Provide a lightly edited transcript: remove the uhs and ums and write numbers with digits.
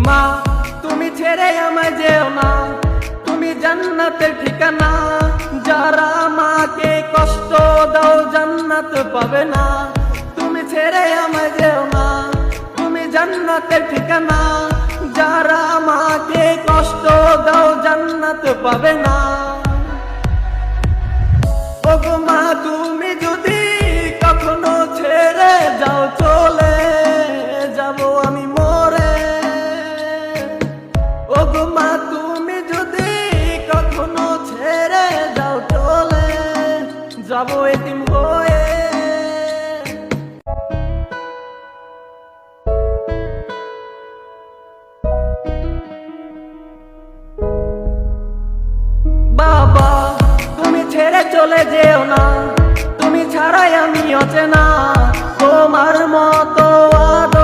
মা তুমি ছেড়ে আমায় যেও না, তুমি জান্নাতের ঠিকানা। যারা মাকে কষ্ট দাও জান্নাত পাবে না। তুমি ছেড়ে আমায় যেও না, তুমি জান্নাতের ঠিকানা। যারা মাকে কষ্ট দাও জান্নাত পাবে না। ওগো মা তুমি যদি কখনো ছেড়ে যাও চলে যাব আমি মরে। ওগো মা তুমি যদি কখনো ছেড়ে যাও চলে যাব এতিম হয়ে। বাবা তুমি ছেড়ে চলে যেও না, তুমি ছাড়াই আমি অচেনা।